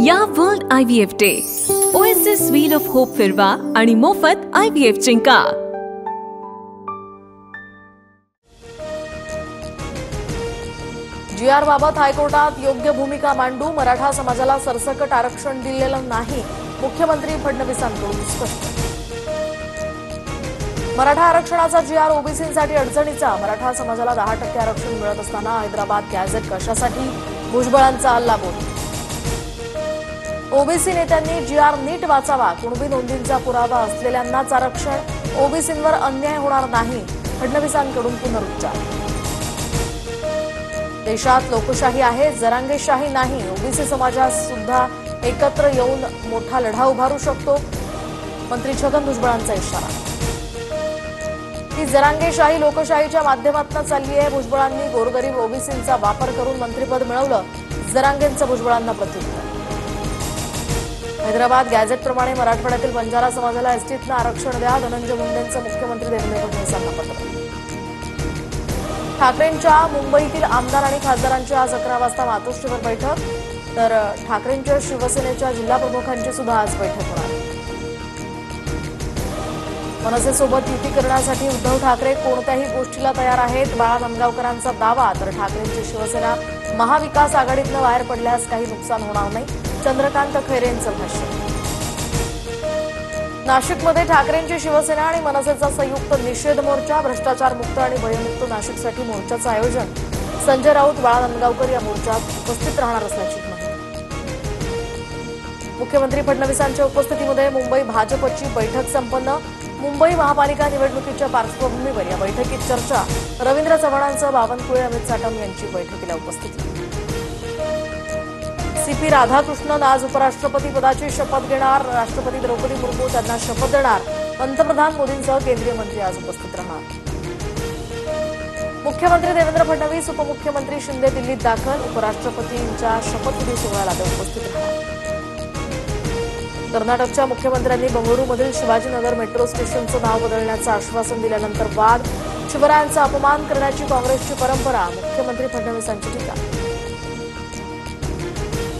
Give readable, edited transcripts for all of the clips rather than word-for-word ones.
या world IVF day OSS wheel of hope फिरवा आणि मोफत IVF जिंका। GR बाबत हायकोर्टात योग्य भूमिका मांडू, मराठा समाजाला सरसकट आरक्षण दिलेलं नाही, मुख्यमंत्री फडणवीसांकडून स्पष्ट। मराठा आरक्षणाचा GR ओबीसींसाठी अडचणीचा, मराठा समाजाला 10% आरक्षण मिळत असताना हैदराबाद गॅझेट कशासाठी, भुजबळांचा हल्लाबोल। ओबीसी नेत्यांनी GR नीट वाचावा, कुणबी नोंदींचा पुरावा असलेल्यांनाच आरक्षण, ओबीसींवर अन्याय होणार नाही, फडणवीसांकडून पुनरुच्चार। देशात लोकशाही आहे, जरांगेशाही नाही, ओबीसी समाजात सुद्धा एकत्र येऊन मोठा लढा उभारू शकतो, मंत्री छगन भुजबळांचा इशारा। ही जरांगेशाही लोकशाहीच्या माध्यमातून चालली आहे, भुजबळांनी गोरगरीब ओबीसींचा वापर करून मंत्रिपद मिळवलं, जरांगेंचं भुजबळांना प्रत्युत्तर। हैदराबाद गॅझेटप्रमाणे मराठवाड्यातील बंजारा समाजाला एसटीतनं आरक्षण द्या, धनंजय मुंडेंचं मुख्यमंत्री देवेंद्र फडणवीसांना पत्र। ठाकरेंच्या मुंबईतील आमदार आणि खासदारांची आज 11 वाजता मातोश्रीवर बैठक, तर ठाकरेंच्या शिवसेनेच्या जिल्हाप्रमुखांची सुद्धा आज बैठक होणार। मनसेसोबत युती करण्यासाठी उद्धव ठाकरे कोणत्याही गोष्टीला तयार आहेत, बाळा नांदगावकरांचा दावा, तर ठाकरेंची शिवसेना महाविकास आघाडीतनं बाहेर पडल्यास काही नुकसान होणार नाही, चंद्रकांत खैरेंचं भाष्य। नाशिकमध्ये ठाकरेंची शिवसेना आणि मनसेचा संयुक्त निषेध मोर्चा, भ्रष्टाचार मुक्त आणि भयमुक्त नाशिकसाठी मोर्चाचं आयोजन, संजय राऊत, बाळा नांदगावकर या मोर्चात उपस्थित राहणार असल्याची माहिती। मुख्यमंत्री फडणवीसांच्या उपस्थितीमध्ये मुंबई भाजपची बैठक संपन्न, मुंबई महापालिका निवडणुकीच्या पार्श्वभूमीवर या बैठकीत चर्चा, रवींद्र चव्हाणांसह बावनकुळे, अमित साटम यांची बैठकीला उपस्थिती। CP राधाकृष्णन आज उपराष्ट्रपती पदाची शपथ घेणार, राष्ट्रपती द्रौपदी मुर्मू त्यांना शपथ देणार, पंतप्रधान मोदींसह केंद्रीय मंत्री आज उपस्थित राहणार। मुख्यमंत्री देवेंद्र फडणवीस, उपमुख्यमंत्री शिंदे दिल्लीत दाखल, उपराष्ट्रपतींच्या शपथविधी सोहळ्याला ते उपस्थित राहणार। कर्नाटकच्या मुख्यमंत्र्यांनी बंगळुरूमधील शिवाजीनगर मेट्रो स्टेशनचं नाव बदलण्याचं आश्वासन दिल्यानंतर वाद, शिवरायांचा अपमान करण्याची काँग्रेसची परंपरा, मुख्यमंत्री फडणवीसांची टीका।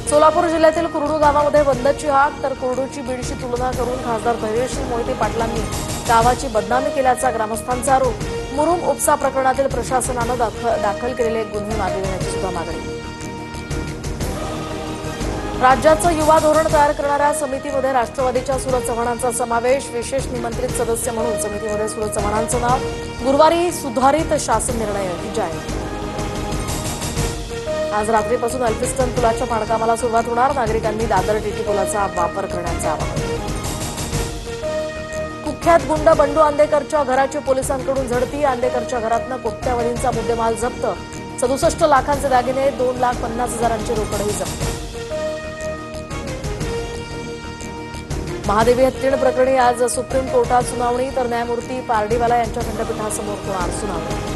सोलापूर जिल्ह्यातील कुरडू गावामध्ये बंदची हाक, तर कुरडूची बीडशी तुलना करून खासदार धैर्यशील मोहिते पाटलांनी गावाची बदनामी केल्याचा ग्रामस्थांचा आरोप, मुरुम उपसा प्रकरणातील प्रशासनानं दाखल केलेले गुन्हे मागे घेण्याची सुद्धा मागणी। राज्याचं युवा धोरण तयार करणाऱ्या समितीमध्ये राष्ट्रवादीच्या सुरज चव्हाणांचा समावेश, विशेष निमंत्रित सदस्य म्हणून समितीमध्ये सुरज चव्हाणांचं नाव, गुरुवारी सुधारित शासन निर्णय जाहीर। आज रात्रीपासून अल्फिस्टन पुलाच्या बांधकामाला सुरुवात होणार, नागरिकांनी दादर टीटी पुलाचा वापर करण्याचं आवाहन। कुख्यात गुंड बंडू आंदेकरच्या घराची पोलिसांकडून झडती, आंदेकरच्या घरातनं कोट्यवधींचा मुद्देमाल जप्त, 67 लाखांचे दागिने, 2,50,000ची रोकडही जप्त। महादेवी हत्या प्रकरणी आज सुप्रीम कोर्टात सुनावणी, तर न्यायमूर्ती पारडीवाला यांच्या खंडपीठासमोर होणार सुनावणी।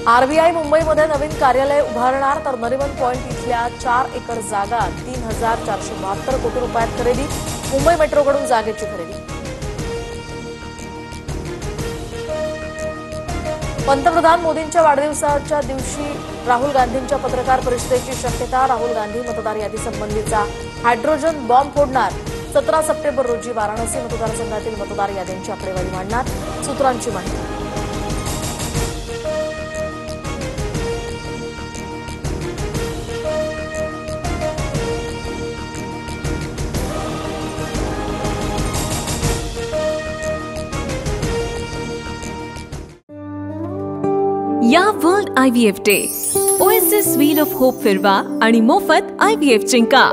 RBI मुंबईमध्ये नवीन कार्यालय उभारणार, तर नरिमन पॉइंट इथल्या 4 एकर जागा 3,472 कोटी रुपयात खरेदी, मुंबई मेट्रोकडून जागेची खरेदी। पंतप्रधान मोदींच्या वाढदिवसाच्या दिवशी राहुल गांधींच्या पत्रकार परिषदेची शक्यता, राहुल गांधी मतदार यादीसंबंधीचा हायड्रोजन बॉम्ब फोडणार, 17 सप्टेंबर रोजी वाराणसी मतदारसंघातील मतदार यादींची आकडेवारी मांडणार, सूत्रांची माहिती। या world IVF day OSS wheel of hope फिरवा आणि मोफत IVF जिंका।